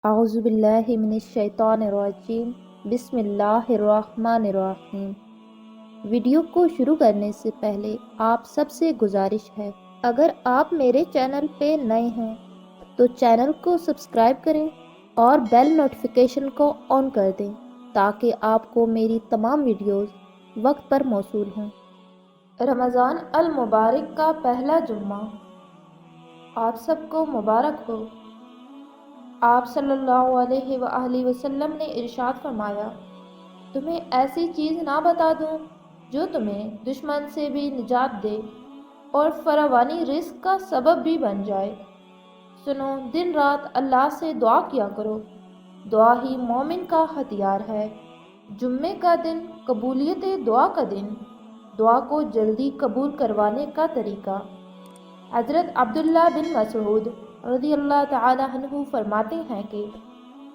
اعوذ باللہ من الشیطان الرجیم بسم اللہ الرحمن الرحیم۔ ویڈیو کو شروع کرنے سے پہلے آپ سب سے گزارش ہے، اگر آپ میرے چینل پہ نئے ہیں تو چینل کو سبسکرائب کریں اور بیل نوٹیفیکیشن کو آن کر دیں تاکہ آپ کو میری تمام ویڈیوز وقت پر موصول ہوں۔ رمضان المبارک کا پہلا جمعہ آپ سب کو مبارک ہو۔ آپ صلی اللہ علیہ وآلہ وسلم نے ارشاد فرمایا، تمہیں ایسی چیز نہ بتا دوں جو تمہیں دشمن سے بھی نجات دے اور فراوانی رزق کا سبب بھی بن جائے۔ سنو، دن رات اللہ سے دعا کیا کرو، دعا ہی مومن کا ہتھیار ہے۔ جمعے کا دن قبولیت دعا کا دن، دعا کو جلدی قبول کروانے کا طریقہ۔ حضرت عبداللہ بن مسعود رضی اللہ تعالی عنہ فرماتے ہیں کہ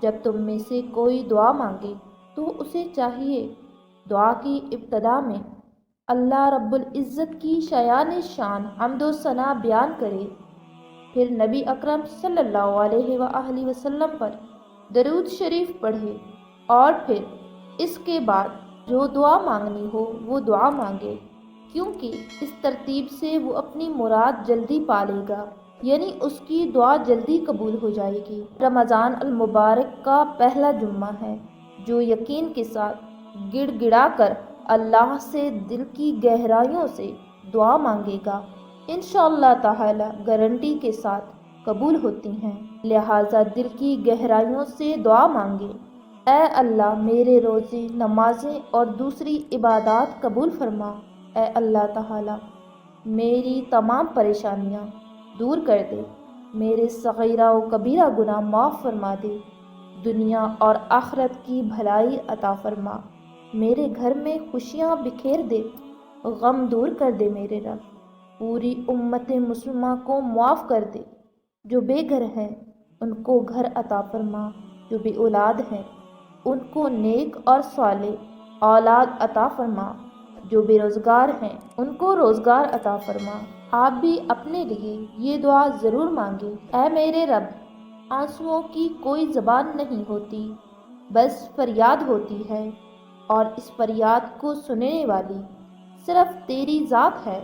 جب تم میں سے کوئی دعا مانگے تو اسے چاہیے دعا کی ابتدا میں اللہ رب العزت کی شایان شان حمد و ثنا بیان کرے، پھر نبی اکرم صلی اللہ علیہ وآلہ وسلم پر درود شریف پڑھے اور پھر اس کے بعد جو دعا مانگنی ہو وہ دعا مانگے، کیونکہ اس ترتیب سے وہ اپنی مراد جلدی پالے گا، یعنی اس کی دعا جلدی قبول ہو جائے گی۔ رمضان المبارک کا پہلا جمعہ ہے جو یقین کے ساتھ گڑ گڑا کر اللہ سے دل کی گہرائیوں سے دعا مانگے گا، انشاءاللہ تعالی گارنٹی کے ساتھ قبول ہوتی ہیں۔ لہٰذا دل کی گہرائیوں سے دعا مانگے، اے اللہ میرے روزے، نمازیں اور دوسری عبادات قبول فرما۔ اے اللہ تعالی میری تمام پریشانیاں دور کر دے، میرے صغیرہ و کبیرہ گناہ معاف فرما دے، دنیا اور آخرت کی بھلائی عطا فرما، میرے گھر میں خوشیاں بکھیر دے، غم دور کر دے میرے رب، پوری امت مسلمہ کو معاف کر دے، جو بے گھر ہیں ان کو گھر عطا فرما، جو بے اولاد ہیں ان کو نیک اور صالح اولاد عطا فرما، جو بے روزگار ہیں ان کو روزگار عطا فرما۔ آپ بھی اپنے لیے یہ دعا ضرور مانگیں، اے میرے رب، آنسوؤں کی کوئی زبان نہیں ہوتی، بس فریاد ہوتی ہے، اور اس فریاد کو سننے والی صرف تیری ذات ہے۔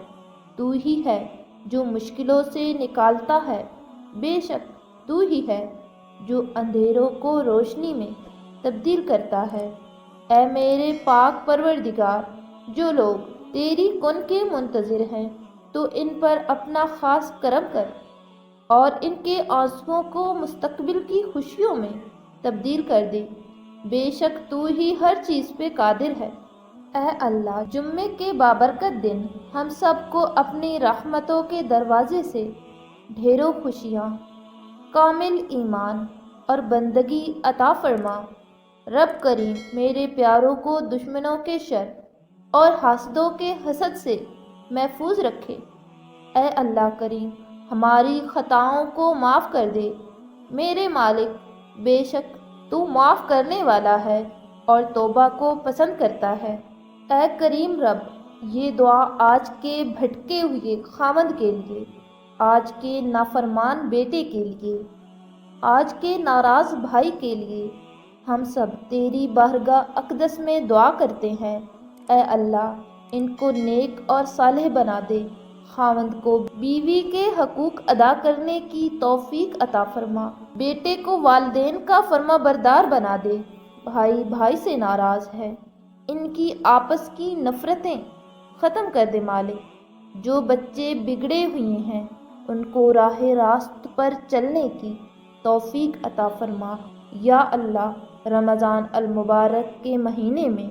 تو ہی ہے جو مشکلوں سے نکالتا ہے، بے شک تو ہی ہے جو اندھیروں کو روشنی میں تبدیل کرتا ہے۔ اے میرے پاک پروردگار، جو لوگ تیری کن کے منتظر ہیں تو ان پر اپنا خاص کرم کر اور ان کے آنسوؤں کو مستقبل کی خوشیوں میں تبدیل کر دے، بے شک تو ہی ہر چیز پہ قادر ہے۔ اے اللہ، جمعے کے بابرکت دن ہم سب کو اپنی رحمتوں کے دروازے سے ڈھیروں خوشیاں، کامل ایمان اور بندگی عطا فرما۔ رب کریم میرے پیاروں کو دشمنوں کے شر اور حاسدوں کے حسد سے محفوظ رکھے۔ اے اللہ کریم ہماری خطاؤں کو معاف کر دے، میرے مالک، بے شک تو معاف کرنے والا ہے اور توبہ کو پسند کرتا ہے۔ اے کریم رب، یہ دعا آج کے بھٹکے ہوئے خاوند کے لیے، آج کے نافرمان بیٹے کے لیے، آج کے ناراض بھائی کے لیے ہم سب تیری بارگاہ اقدس میں دعا کرتے ہیں۔ اے اللہ ان کو نیک اور صالح بنا دے، خاوند کو بیوی کے حقوق ادا کرنے کی توفیق عطا فرما، بیٹے کو والدین کا فرما بردار بنا دے، بھائی بھائی سے ناراض ہے ان کی آپس کی نفرتیں ختم کر دے مالک، جو بچے بگڑے ہوئے ہیں ان کو راہ راست پر چلنے کی توفیق عطا فرما۔ یا اللہ، رمضان المبارک کے مہینے میں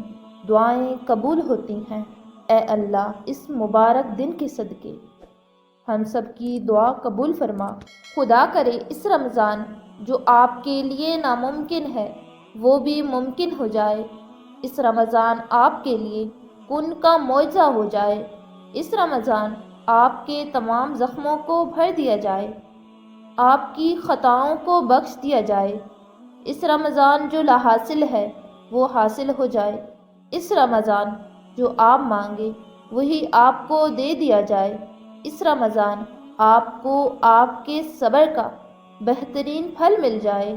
دعائیں قبول ہوتی ہیں، اے اللہ اس مبارک دن کے صدقے ہم سب کی دعا قبول فرما۔ خدا کرے اس رمضان جو آپ کے لیے ناممکن ہے وہ بھی ممکن ہو جائے، اس رمضان آپ کے لیے کن کا معجزہ ہو جائے، اس رمضان آپ کے تمام زخموں کو بھر دیا جائے، آپ کی خطاؤں کو بخش دیا جائے، اس رمضان جو لا حاصل ہے وہ حاصل ہو جائے، اس رمضان جو آپ مانگے وہی آپ کو دے دیا جائے، اس رمضان آپ کو آپ کے صبر کا بہترین پھل مل جائے،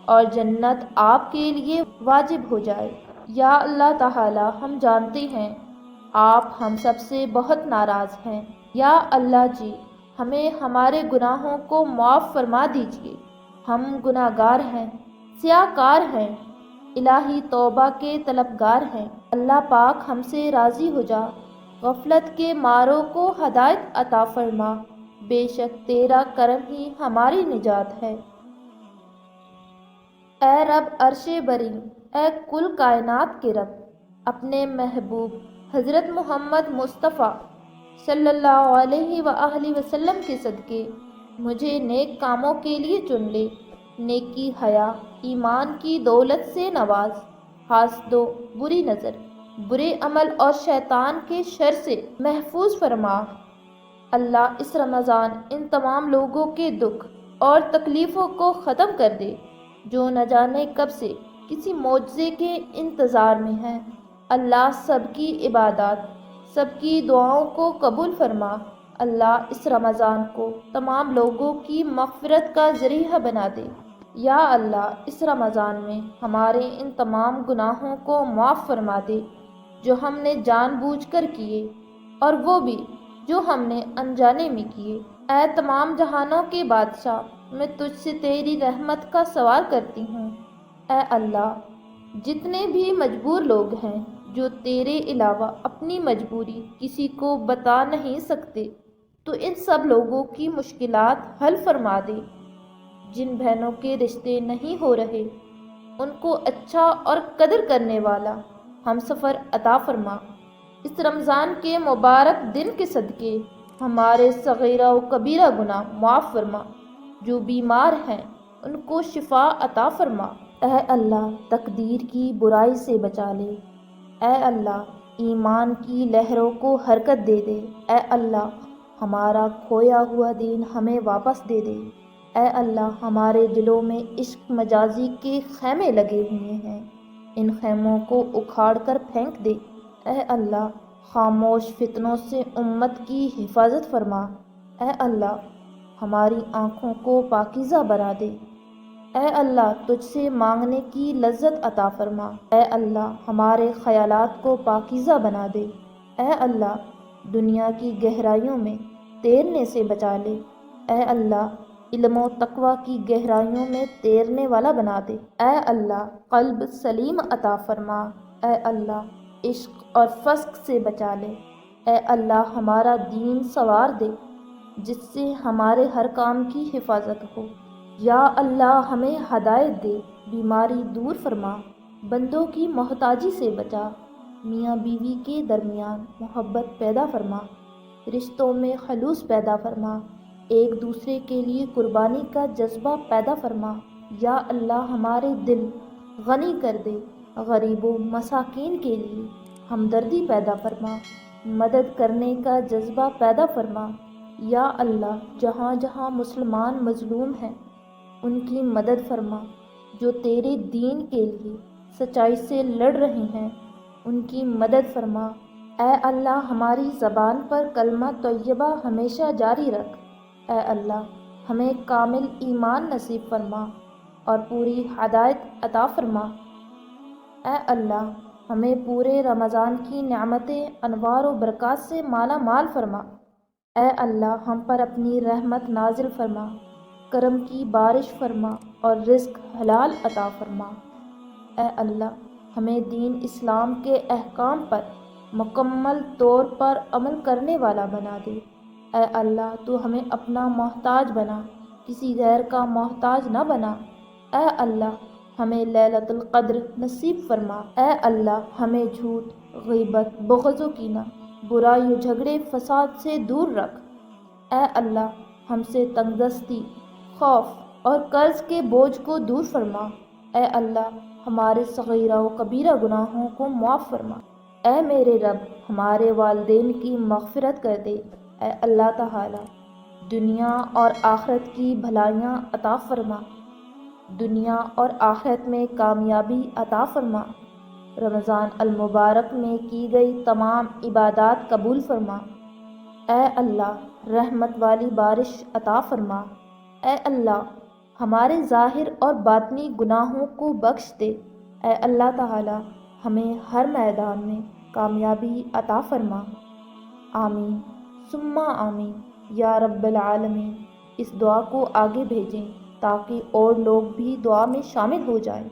اور جنت آپ کے لیے واجب ہو جائے۔ یا اللہ تعالی، ہم جانتے ہیں آپ ہم سب سے بہت ناراض ہیں۔ یا اللہ جی، ہمیں ہمارے گناہوں کو معاف فرما دیجیے، ہم گناہ گار ہیں، سیاہ کار ہیں، الہی توبہ کے طلبگار ہیں۔ اللہ پاک ہم سے راضی ہو جا، غفلت کے ماروں کو ہدایت عطا فرما، بے شک تیرا کرم ہی ہماری نجات ہے۔ اے رب عرش بری، اے کل کائنات کے رب، اپنے محبوب حضرت محمد مصطفیٰ صلی اللہ علیہ وآلہ وسلم کے صدقے مجھے نیک کاموں کے لیے چن لے، نیکی، حیا، ایمان کی دولت سے نواز، حاسد و بری نظر، برے عمل اور شیطان کے شر سے محفوظ فرما۔ اللہ اس رمضان ان تمام لوگوں کے دکھ اور تکلیفوں کو ختم کر دے جو نہ جانے کب سے کسی معجزے کے انتظار میں ہیں۔ اللہ سب کی عبادات، سب کی دعاؤں کو قبول فرما۔ اللہ اس رمضان کو تمام لوگوں کی مغفرت کا ذریعہ بنا دے۔ یا اللہ اس رمضان میں ہمارے ان تمام گناہوں کو معاف فرما دے جو ہم نے جان بوجھ کر کیے اور وہ بھی جو ہم نے انجانے میں کیے۔ اے تمام جہانوں کے بادشاہ، میں تجھ سے تیری رحمت کا سوال کرتی ہوں۔ اے اللہ، جتنے بھی مجبور لوگ ہیں جو تیرے علاوہ اپنی مجبوری کسی کو بتا نہیں سکتے، تو ان سب لوگوں کی مشکلات حل فرما دے۔ جن بہنوں کے رشتے نہیں ہو رہے ان کو اچھا اور قدر کرنے والا ہم سفر عطا فرما۔ اس رمضان کے مبارک دن کے صدقے ہمارے صغیرہ و کبیرہ گناہ معاف فرما۔ جو بیمار ہیں ان کو شفا عطا فرما۔ اے اللہ تقدیر کی برائی سے بچا لے۔ اے اللہ ایمان کی لہروں کو حرکت دے دے۔ اے اللہ ہمارا کھویا ہوا دین ہمیں واپس دے دے۔ اے اللہ ہمارے دلوں میں عشق مجازی کے خیمے لگے ہوئے ہیں، ان خیموں کو اکھاڑ کر پھینک دے۔ اے اللہ خاموش فتنوں سے امت کی حفاظت فرما۔ اے اللہ ہماری آنکھوں کو پاکیزہ بنا دے۔ اے اللہ تجھ سے مانگنے کی لذت عطا فرما۔ اے اللہ ہمارے خیالات کو پاکیزہ بنا دے۔ اے اللہ دنیا کی گہرائیوں میں تیرنے سے بچا لے۔ اے اللہ علم و تقوی کی گہرائیوں میں تیرنے والا بنا دے۔ اے اللہ قلب سلیم عطا فرما۔ اے اللہ عشق اور فسق سے بچا لے۔ اے اللہ ہمارا دین سنوار دے جس سے ہمارے ہر کام کی حفاظت ہو۔ یا اللہ ہمیں ہدایت دے، بیماری دور فرما، بندوں کی محتاجی سے بچا، میاں بیوی کے درمیان محبت پیدا فرما، رشتوں میں خلوص پیدا فرما، ایک دوسرے کے لیے قربانی کا جذبہ پیدا فرما۔ یا اللہ ہمارے دل غنی کر دے، غریب و مساکین کے لیے ہمدردی پیدا فرما، مدد کرنے کا جذبہ پیدا فرما۔ یا اللہ جہاں جہاں مسلمان مظلوم ہیں ان کی مدد فرما، جو تیرے دین کے لیے سچائی سے لڑ رہے ہیں ان کی مدد فرما۔ اے اللہ ہماری زبان پر کلمہ طیبہ ہمیشہ جاری رکھ۔ اے اللہ ہمیں کامل ایمان نصیب فرما اور پوری ہدایت عطا فرما۔ اے اللہ ہمیں پورے رمضان کی نعمتیں، انوار و برکات سے مالا مال فرما۔ اے اللہ ہم پر اپنی رحمت نازل فرما، کرم کی بارش فرما اور رزق حلال عطا فرما۔ اے اللہ ہمیں دین اسلام کے احکام پر مکمل طور پر عمل کرنے والا بنا دے۔ اے اللہ تو ہمیں اپنا محتاج بنا، کسی غیر کا محتاج نہ بنا۔ اے اللہ ہمیں لیلۃ القدر نصیب فرما۔ اے اللہ ہمیں جھوٹ، غیبت، بغض و کینہ، برائی و جھگڑے فساد سے دور رکھ۔ اے اللہ ہم سے تنگ دستی، خوف اور قرض کے بوجھ کو دور فرما۔ اے اللہ ہمارے صغیرہ و کبیرہ گناہوں کو معاف فرما۔ اے میرے رب ہمارے والدین کی مغفرت کر دے۔ اے اللہ تعالی دنیا اور آخرت کی بھلائیاں عطا فرما، دنیا اور آخرت میں کامیابی عطا فرما۔ رمضان المبارک میں کی گئی تمام عبادات قبول فرما۔ اے اللہ رحمت والی بارش عطا فرما۔ اے اللہ ہمارے ظاہر اور باطنی گناہوں کو بخش دے۔ اے اللہ تعالی ہمیں ہر میدان میں کامیابی عطا فرما۔ آمین ثم آمین یا رب العالمین۔ اس دعا کو آگے بھیجیں تاکہ اور لوگ بھی دعا میں شامل ہو جائیں۔